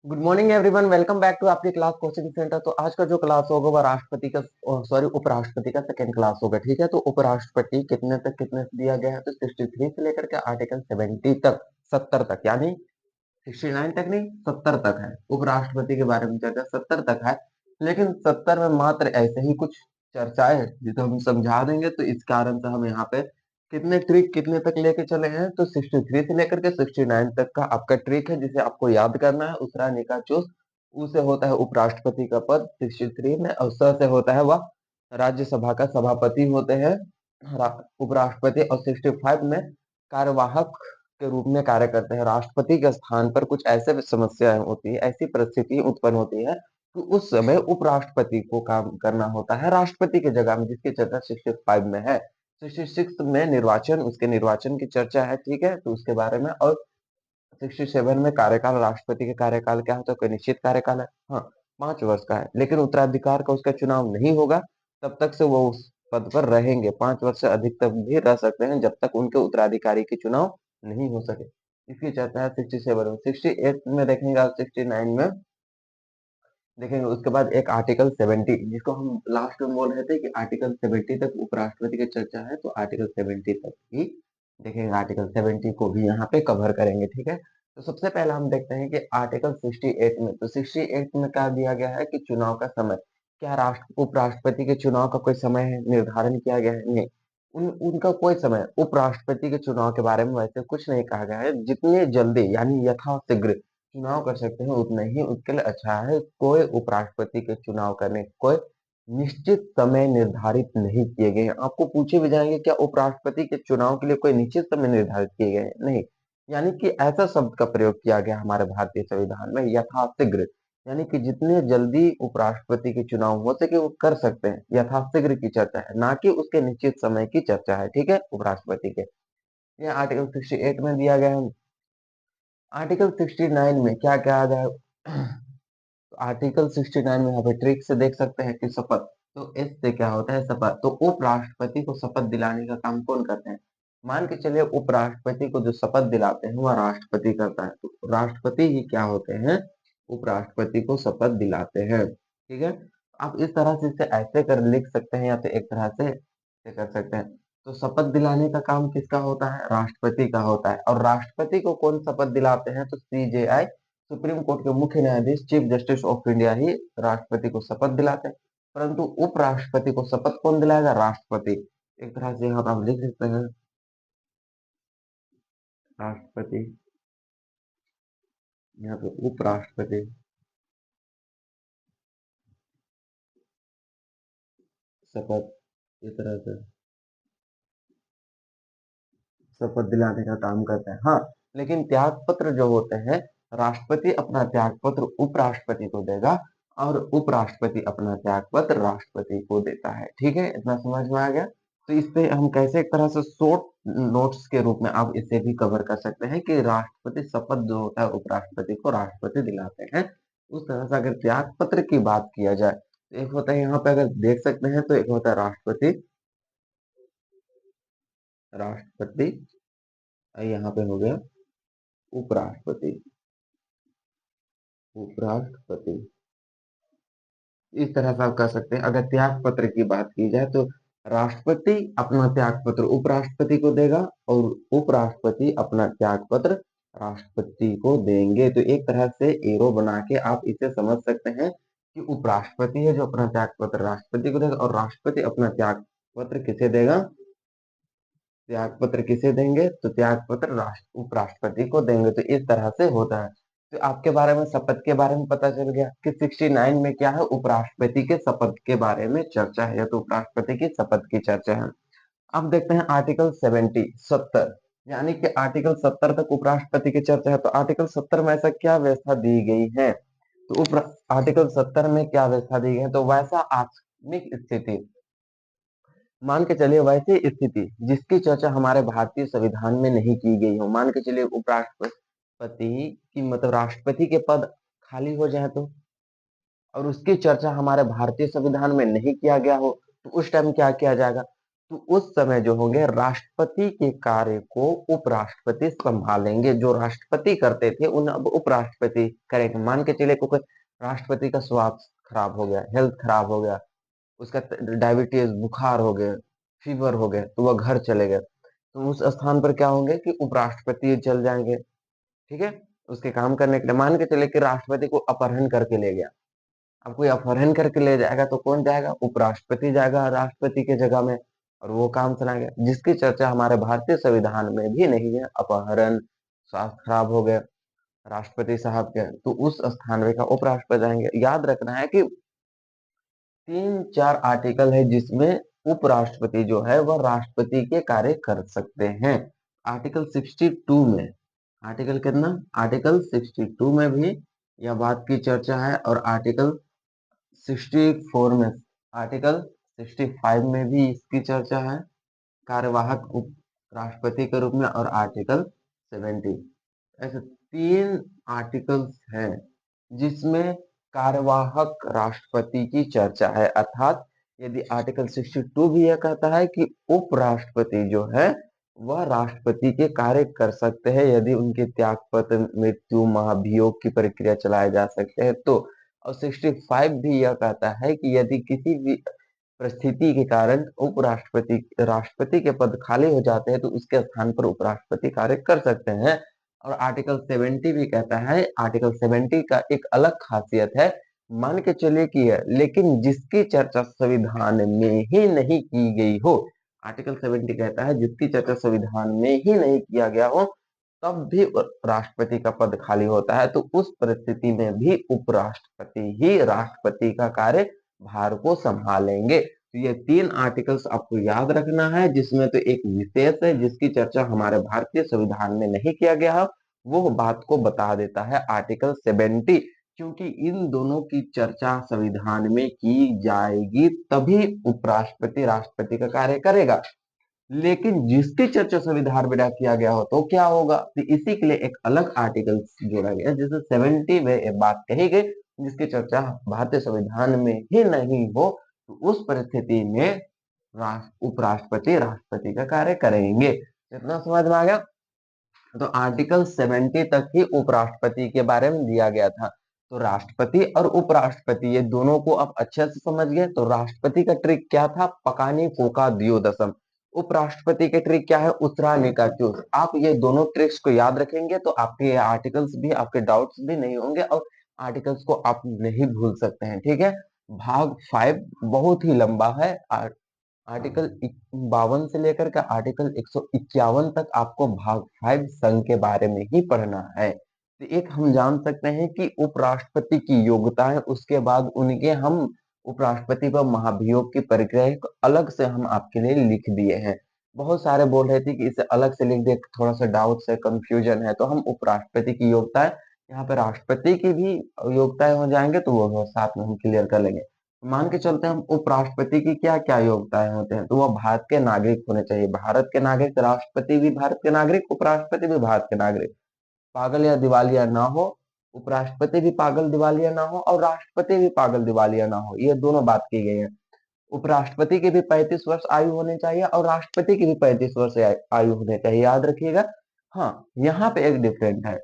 Good morning everyone, welcome back to आपकी class coaching centre. तो आज का जो क्लास होगा वो राष्ट्रपति का सॉरी उपराष्ट्रपति का सेकंड क्लास होगा। ठीक है, तो उपराष्ट्रपति कितने तक कितने से दिया गया है, तो 63 से लेकर के आर्टिकल 70 तक, 70 तक, यानी 69 तक नहीं, 70 तक है। उपराष्ट्रपति के बारे में चर्चा 70 तक है, लेकिन 70 में मात्र ऐसे ही कुछ चर्चाएं जिसे हम समझा देंगे। तो इस कारण से हम यहाँ पे कितने ट्रिक कितने तक लेके चले हैं, तो 63 से लेकर के 69 तक का आपका ट्रिक है जिसे आपको याद करना है। उसरा निकाचोस, उसे होता है उपराष्ट्रपति का पद 63 में, और स से होता है वह राज्यसभा का सभापति होते हैं उपराष्ट्रपति, और 65 में कार्यवाहक के रूप में कार्य करते हैं। राष्ट्रपति के स्थान पर कुछ ऐसे समस्याएं होती है, ऐसी परिस्थिति उत्पन्न होती है तो उस समय उपराष्ट्रपति को काम करना होता है राष्ट्रपति की जगह में, जिसकी चर्चा 65 में है। 66 में निर्वाचन, उसके निर्वाचन की चर्चा है। ठीक है, तो उसके बारे में। और 67 में कार्यकाल, राष्ट्रपति के कार्यकाल क्या होता है, कोई निश्चित कार्यकाल है, हाँ, 5 वर्ष का है, लेकिन उत्तराधिकार का उसका चुनाव नहीं होगा तब तक से वो उस पद पर रहेंगे। 5 वर्ष से अधिक तक भी रह सकते हैं जब तक उनके उत्तराधिकारी के चुनाव नहीं हो सके। इसकी चर्चा है 67 में। 68 में देखेंगे, और 69 में देखेंगे। उसके बाद एक आर्टिकल 70, जिसको हम लास्ट में बोल रहे थे कि आर्टिकल 70 तक उपराष्ट्रपति की चर्चा है, तो आर्टिकल 70 तक ही देखेंगे। आर्टिकल 70 को भी यहाँ पे कवर करेंगे। ठीक है, तो सबसे पहले हम देखते हैं कि आर्टिकल 68 में, तो 68 में क्या दिया गया है कि चुनाव का समय, क्या राष्ट्र उपराष्ट्रपति के चुनाव का कोई समय है निर्धारण किया गया है? नहीं, उनका कोई समय, उपराष्ट्रपति के चुनाव के बारे में वैसे कुछ नहीं कहा गया है। जितने जल्दी यानी यथाशीघ्र चुनाव कर सकते हैं उतना ही उसके लिए अच्छा है। कोई उपराष्ट्रपति के चुनाव करने कोई निश्चित समय निर्धारित नहीं किए गए हैं। आपको पूछे भी जाएंगे क्या उपराष्ट्रपति के चुनाव के लिए कोई निश्चित समय निर्धारित किए गए हैं? नहीं, यानी कि ऐसा शब्द का प्रयोग किया गया हमारे भारतीय संविधान में, यथाशीघ्र, यानी कि जितने जल्दी उपराष्ट्रपति के चुनाव हो सके वो कर सकते हैं, यथाशीघ्र की चर्चा है, ना कि उसके निश्चित समय की चर्चा है। ठीक है, उपराष्ट्रपति के ये आर्टिकल 68 में दिया गया है। आर्टिकल 69 में क्या कहा गया है? तो आर्टिकल 69 में यहाँ पे ट्रिक से देख सकते हैं कि शपथ, तो एस से क्या होता है शपथ। तो उपराष्ट्रपति को शपथ दिलाने का काम कौन करते हैं? मान के चलिए उपराष्ट्रपति को जो शपथ दिलाते हैं वह राष्ट्रपति करता है, तो राष्ट्रपति ही क्या होते हैं, उपराष्ट्रपति को शपथ दिलाते हैं। ठीक है, आप इस तरह से इसे ऐसे कर लिख सकते हैं, या तो एक तरह से ऐसे कर सकते हैं। तो शपथ दिलाने का काम किसका होता है? राष्ट्रपति का होता है। और राष्ट्रपति को कौन शपथ दिलाते हैं? तो सीजेआई, सुप्रीम कोर्ट के मुख्य न्यायाधीश, चीफ जस्टिस ऑफ इंडिया ही राष्ट्रपति को शपथ दिलाते हैं। परंतु उपराष्ट्रपति को शपथ कौन दिलाएगा? राष्ट्रपति। एक तरह से यहाँ पर आप लिख सकते हैं राष्ट्रपति, यहाँ पे उपराष्ट्रपति शपथ, इस तरह से शपथ दिलाने का काम करते हैं। हाँ, लेकिन त्याग पत्र जो होते हैं, राष्ट्रपति अपना त्याग पत्र उपराष्ट्रपति को देगा, और उपराष्ट्रपति अपना त्याग पत्र राष्ट्रपति को देता है। ठीक है, इतना समझ में आ गया। तो इस पे हम कैसे एक तरह से शॉर्ट नोट्स के रूप में आप इसे भी कवर कर सकते हैं कि राष्ट्रपति शपथ जो होता है उपराष्ट्रपति को राष्ट्रपति दिलाते हैं। उस तरह से अगर त्याग पत्र की बात किया जाए, तो एक होता है यहाँ पे अगर देख सकते हैं, तो एक होता है राष्ट्रपति, राष्ट्रपति, यहाँ पे हो गया उपराष्ट्रपति, उपराष्ट्रपति। इस तरह से आप कह सकते हैं। अगर त्याग पत्र की बात की जाए तो राष्ट्रपति अपना त्याग पत्र उपराष्ट्रपति को देगा, और उपराष्ट्रपति अपना त्याग पत्र राष्ट्रपति को देंगे। तो एक तरह से एरो बना के आप इसे समझ सकते हैं कि उपराष्ट्रपति है जो अपना त्याग पत्र राष्ट्रपति को देगा, और राष्ट्रपति अपना त्याग पत्र किसे देगा? त्याग पत्र किसे देंगे? तो त्याग पत्र राष्ट्र उपराष्ट्रपति को देंगे। तो इस तरह से होता है। तो आपके बारे में शपथ के बारे में पता चल गया कि 69 में क्या है, उपराष्ट्रपति के शपथ के बारे में चर्चा है, या तो उपराष्ट्रपति की शपथ की चर्चा है। अब देखते हैं आर्टिकल 70, 70, यानी कि आर्टिकल 70 तक उपराष्ट्रपति की चर्चा है। तो आर्टिकल 70 में ऐसा क्या व्यवस्था दी गई है? तो आर्टिकल 70 में क्या व्यवस्था दी गई है? तो वैसा आकस्मिक स्थिति, मान के चलिए वैसी स्थिति जिसकी चर्चा हमारे भारतीय संविधान में नहीं की गई हो, मान के चलिए उपराष्ट्रपति की मतलब राष्ट्रपति के पद खाली हो जाए तो, और उसकी चर्चा हमारे भारतीय संविधान में नहीं किया गया हो, तो उस टाइम क्या किया जाएगा? तो उस समय जो होंगे राष्ट्रपति के कार्य को उपराष्ट्रपति संभालेंगे। जो राष्ट्रपति करते थे उन अब उपराष्ट्रपति करेंगे। मान के चले कोई राष्ट्रपति का स्वास्थ्य खराब हो गया, हेल्थ खराब हो गया, उसका डायबिटीज, बुखार हो गया, फीवर हो गया, तो वह घर चले गए, तो उस स्थान पर क्या होंगे कि उपराष्ट्रपति चल जाएंगे। ठीक है, उसके काम करने के लिए। मान के चले कि राष्ट्रपति को अपहरण करके ले गया। अब कोई अपहरण करके ले जाएगा तो कौन जाएगा? उपराष्ट्रपति जाएगा राष्ट्रपति के जगह में, और वो काम चलाएंगे, जिसकी चर्चा हमारे भारतीय संविधान में भी नहीं है। अपहरण, स्वास्थ्य खराब हो गए राष्ट्रपति साहब के, तो उस स्थान में का उपराष्ट्रपति जाएंगे। याद रखना है कि 3-4 आर्टिकल है जिसमें उपराष्ट्रपति जो है वह राष्ट्रपति के कार्य कर सकते हैं। आर्टिकल 62 में, आर्टिकल कितना? आर्टिकल 62 में भी यह बात की चर्चा है, और आर्टिकल 64 में, आर्टिकल 65 में भी इसकी चर्चा है, कार्यवाहक उप राष्ट्रपति के रूप में, और आर्टिकल 70। ऐसे 3 आर्टिकल्स हैं जिसमें कार्यवाहक राष्ट्रपति की चर्चा है। अर्थात यदि आर्टिकल 62 भी यह कहता है कि उपराष्ट्रपति जो है वह राष्ट्रपति के कार्य कर सकते हैं यदि उनके त्यागपत्र, मृत्यु, महाभियोग की प्रक्रिया चलाए जा सकते हैं तो। और 65 भी यह कहता है कि यदि किसी भी परिस्थिति के कारण उपराष्ट्रपति राष्ट्रपति के पद खाली हो जाते हैं तो उसके स्थान पर उपराष्ट्रपति कार्य कर सकते हैं। और आर्टिकल 70 भी कहता है, आर्टिकल 70 का एक अलग खासियत है, मान के चलिए कि है, लेकिन जिसकी चर्चा संविधान में ही नहीं की गई हो। आर्टिकल 70 कहता है जिसकी चर्चा संविधान में ही नहीं किया गया हो तब भी राष्ट्रपति का पद खाली होता है, तो उस परिस्थिति में भी उपराष्ट्रपति ही राष्ट्रपति का कार्य भार को संभालेंगे। तो ये 3 आर्टिकल्स आपको याद रखना है, जिसमें तो एक विशेष है जिसकी चर्चा हमारे भारतीय संविधान में नहीं किया गया है, वो बात को बता देता है आर्टिकल 70। क्योंकि इन दोनों की चर्चा संविधान में की जाएगी तभी उपराष्ट्रपति राष्ट्रपति का कार्य करेगा। लेकिन जिसकी चर्चा संविधान में ना किया गया हो तो क्या होगा? तो इसी के लिए एक अलग आर्टिकल जोड़ा गया जिसमें 70 में एक बात कही गई, जिसकी चर्चा भारतीय संविधान में ही नहीं हो तो उस परिस्थिति में उपराष्ट्रपति राष्ट्रपति का कार्य करेंगे। इतना समझ में आ गया? तो आर्टिकल 70 तक ही उपराष्ट्रपति के बारे में दिया गया था। तो राष्ट्रपति और उपराष्ट्रपति ये दोनों को आप अच्छे से समझ गए। तो राष्ट्रपति का ट्रिक क्या था? पकानी पोका द्योदशम। उपराष्ट्रपति के ट्रिक क्या है? उत्तरायणी का चूस। आप ये दोनों ट्रिक्स को याद रखेंगे तो आपके आर्टिकल्स भी, आपके डाउट्स भी नहीं होंगे, और आर्टिकल्स को आप नहीं भूल सकते हैं। ठीक है, भाग 5 बहुत ही लंबा है। आर्टिकल 52 से लेकर के आर्टिकल 151 तक आपको भाग 5 संघ के बारे में ही पढ़ना है। तो एक हम जान सकते हैं कि उपराष्ट्रपति की योग्यता है, उसके बाद उनके हम उपराष्ट्रपति पर महाभियोग की प्रक्रिया को अलग से हम आपके लिए लिख दिए हैं। बहुत सारे बोल रहे थे कि इसे अलग से लिख दे, थोड़ा सा डाउट है, कंफ्यूजन है, तो हम उपराष्ट्रपति की योग्यता है, यहाँ पे राष्ट्रपति की भी योग्यताएं हो जाएंगे तो वो साथ में हम क्लियर कर लेंगे। मान के चलते हैं हम उपराष्ट्रपति की क्या क्या योग्यताएं होते हैं, तो वह भारत के नागरिक होने चाहिए। भारत के नागरिक, राष्ट्रपति भी भारत के नागरिक, उपराष्ट्रपति भी भारत के नागरिक, पागल या दिवालिया ना हो, उपराष्ट्रपति भी पागल दिवालिया ना हो, और राष्ट्रपति भी पागल दिवालिया ना हो, ये दोनों बात की गई है। उपराष्ट्रपति की भी 35 वर्ष आयु होनी चाहिए और राष्ट्रपति की भी 35 वर्ष आयु होनी चाहिए, याद रखिएगा। हाँ, यहाँ पे एक डिफरेंट है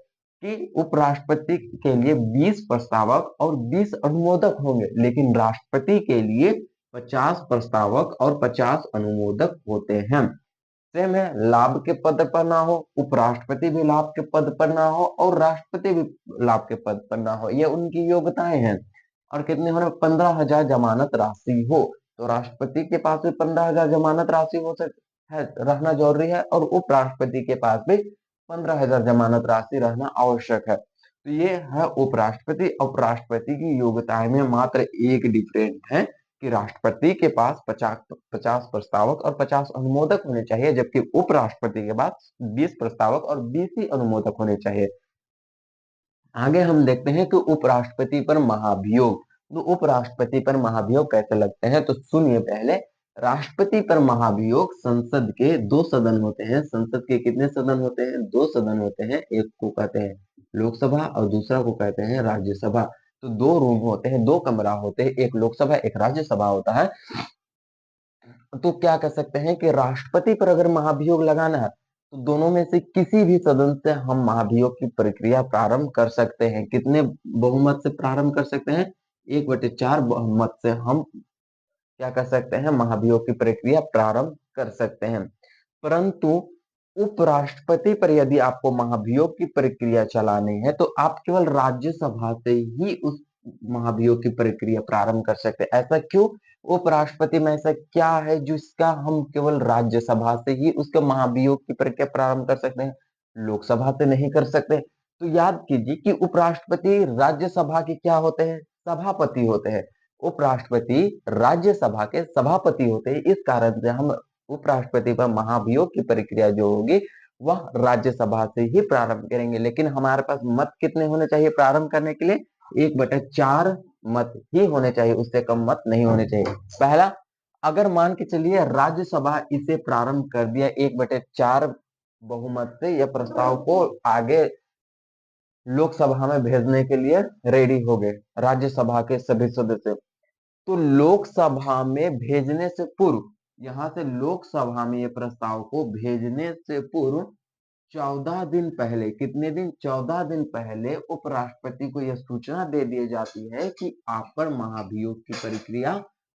कि उपराष्ट्रपति के लिए 20 प्रस्तावक और 20 अनुमोदक होंगे, लेकिन राष्ट्रपति के लिए 50 प्रस्तावक और 50 अनुमोदक होते हैं। सेम है, लाभ के पद पर ना हो, उपराष्ट्रपति भी लाभ के पद पर ना हो और राष्ट्रपति भी लाभ के पद पर ना हो, ये उनकी योग्यताएं हैं। और कितने होने? 15,000 जमानत राशि हो, तो राष्ट्रपति के पास भी 15,000 जमानत राशि हो सकता है, रहना जरूरी है, और उपराष्ट्रपति के पास भी 15,000 जमानत राशि रहना आवश्यक है। तो ये है उपराष्ट्रपति। उपराष्ट्रपति की योग्यताएं में मात्र एक डिफरेंट है कि राष्ट्रपति के पास 50 प्रस्तावक और 50 अनुमोदक होने चाहिए, जबकि उपराष्ट्रपति के पास 20 प्रस्तावक और 20 ही अनुमोदक होने चाहिए। आगे हम देखते हैं कि उपराष्ट्रपति पर महाभियोग। तो उपराष्ट्रपति पर महाभियोग कैसे लगते हैं, तो सुनिए पहले। राष्ट्रपति पर महाभियोग, संसद के 2 सदन होते हैं। संसद के कितने सदन होते हैं? 2 सदन होते हैं। एक को कहते हैं लोकसभा और दूसरा को कहते हैं राज्यसभा। तो 2 रूम होते हैं, 2 कमरा होते हैं, एक लोकसभा एक राज्यसभा होता है। तो क्या कह सकते हैं कि राष्ट्रपति पर अगर महाभियोग लगाना है, तो दोनों में से किसी भी सदन से हम महाभियोग की प्रक्रिया प्रारंभ कर सकते हैं। कितने बहुमत से प्रारंभ कर सकते हैं? 1/4 बहुमत से हम क्या कर सकते हैं? महाभियोग की प्रक्रिया प्रारंभ कर सकते हैं। परंतु उपराष्ट्रपति पर यदि आपको महाभियोग की प्रक्रिया चलानी है, तो आप केवल राज्यसभा से ही उस महाभियोग की प्रक्रिया प्रारंभ कर सकते हैं। ऐसा क्यों? उपराष्ट्रपति में ऐसा क्या है जिसका हम केवल राज्यसभा से ही उसके महाभियोग की प्रक्रिया प्रारंभ कर सकते हैं, लोकसभा से नहीं कर सकते? तो याद कीजिए कि उपराष्ट्रपति राज्यसभा के क्या होते हैं? सभापति होते हैं। उपराष्ट्रपति राज्यसभा के सभापति होते हैं। इस कारण से हम उपराष्ट्रपति पर महाभियोग की प्रक्रिया जो होगी वह राज्यसभा से ही प्रारंभ करेंगे। लेकिन हमारे पास मत कितने होने चाहिए प्रारंभ करने के लिए? 1/4 मत ही होने चाहिए, उससे कम मत नहीं होने चाहिए। पहला, अगर मान के चलिए राज्यसभा इसे प्रारंभ कर दिया 1/4 बहुमत से, यह प्रस्ताव को आगे लोकसभा में भेजने के लिए रेडी हो गए राज्यसभा के सभी सदस्य, तो लोकसभा में भेजने से पूर्व, यहां से लोकसभा में ये प्रस्ताव को भेजने से पूर्व 14 दिन पहले, कितने दिन? 14 दिन पहले उपराष्ट्रपति को यह सूचना दे दी जाती है कि आप पर महाभियोग की प्रक्रिया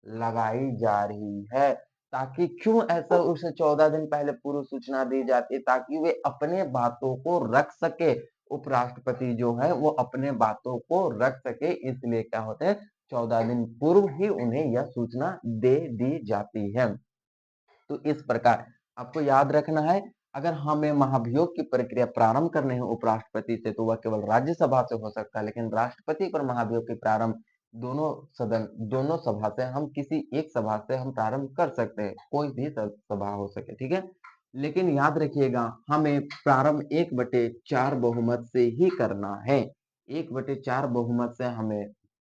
लगाई जा रही है। ताकि क्यों ऐसा उसे 14 दिन पहले पूर्व सूचना दी जाती है? ताकि वे अपने बातों को रख सके। उपराष्ट्रपति जो है वो अपने बातों को रख सके, इसलिए क्या होता है, 14 दिन पूर्व ही उन्हें यह सूचना दे दी जाती है। तो इस प्रकार आपको याद रखना है, अगर हमें महाभियोग की प्रक्रिया प्रारंभ करने है उपराष्ट्रपति से, तो वह केवल राज्यसभा से हो सकता है, लेकिन राष्ट्रपति पर महाभियोग की प्रारंभ दोनों सभा से, हम किसी एक सभा से हम प्रारंभ कर सकते हैं, कोई भी सभा हो सके, ठीक है। लेकिन याद रखिएगा, हमें प्रारंभ 1/4 बहुमत से ही करना है। 1/4 बहुमत से हमें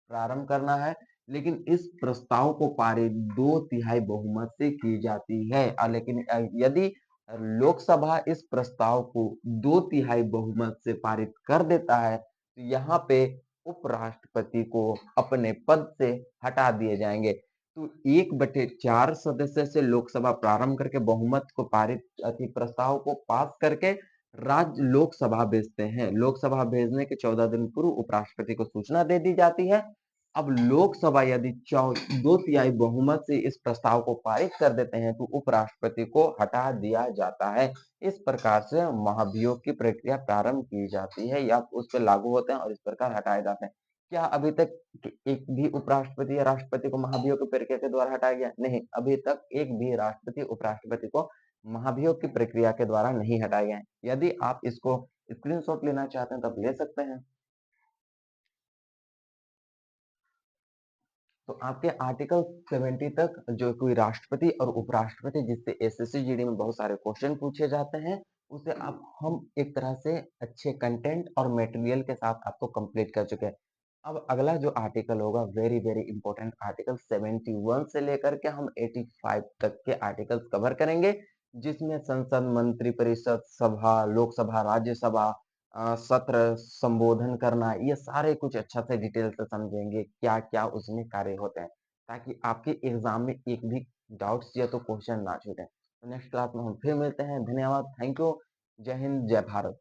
प्रारंभ करना है। लेकिन इस प्रस्ताव को पारित 2/3 बहुमत से की जाती है। लेकिन यदि लोकसभा इस प्रस्ताव को 2/3 बहुमत से पारित कर देता है, तो यहाँ पे उपराष्ट्रपति को अपने पद से हटा दिए जाएंगे। तो 1/4 सदस्य से लोकसभा प्रारंभ करके बहुमत को पारित प्रस्ताव को पास करके राज्य लोकसभा भेजते हैं। लोकसभा भेजने के 14 दिन पूर्व उपराष्ट्रपति को सूचना दे दी जाती है। अब लोकसभा यदि 2/3 बहुमत से इस प्रस्ताव को पारित कर देते हैं, तो उपराष्ट्रपति को हटा दिया जाता है। इस प्रकार से महाभियोग की प्रक्रिया प्रारंभ की जाती है या उस पर लागू होते हैं और इस प्रकार हटाए जाते हैं। क्या अभी तक एक भी उपराष्ट्रपति या राष्ट्रपति को महाभियोग की प्रक्रिया के द्वारा हटाया गया? नहीं, अभी तक एक भी राष्ट्रपति उपराष्ट्रपति को महाभियोग की प्रक्रिया के द्वारा नहीं हटाया गया है। यदि आप इसको स्क्रीनशॉट लेना चाहते हैं तो आप ले सकते हैं। तो आपके आर्टिकल 70 तक जो कोई राष्ट्रपति और उपराष्ट्रपति जिससे एसएससी जीडी में बहुत सारे क्वेश्चन पूछे जाते हैं, उसे आप हम एक तरह से अच्छे कंटेंट और मटेरियल के साथ आपको कंप्लीट कर चुके हैं। अब अगला जो आर्टिकल होगा, वेरी वेरी इंपॉर्टेंट आर्टिकल 71 से लेकर के हम 85 तक के आर्टिकल्स कवर करेंगे, जिसमें संसद, मंत्री परिषद, सभा, लोकसभा, राज्यसभा, सत्र संबोधन करना, ये सारे कुछ अच्छा से डिटेल से समझेंगे क्या-क्या उसमें कार्य होते हैं, ताकि आपके एग्जाम में एक भी डाउट्स या तो क्वेश्चन ना छूटे। तो नेक्स्ट क्लास में हम फिर मिलते हैं। धन्यवाद, थैंक यू, जय हिंद, जय भारत।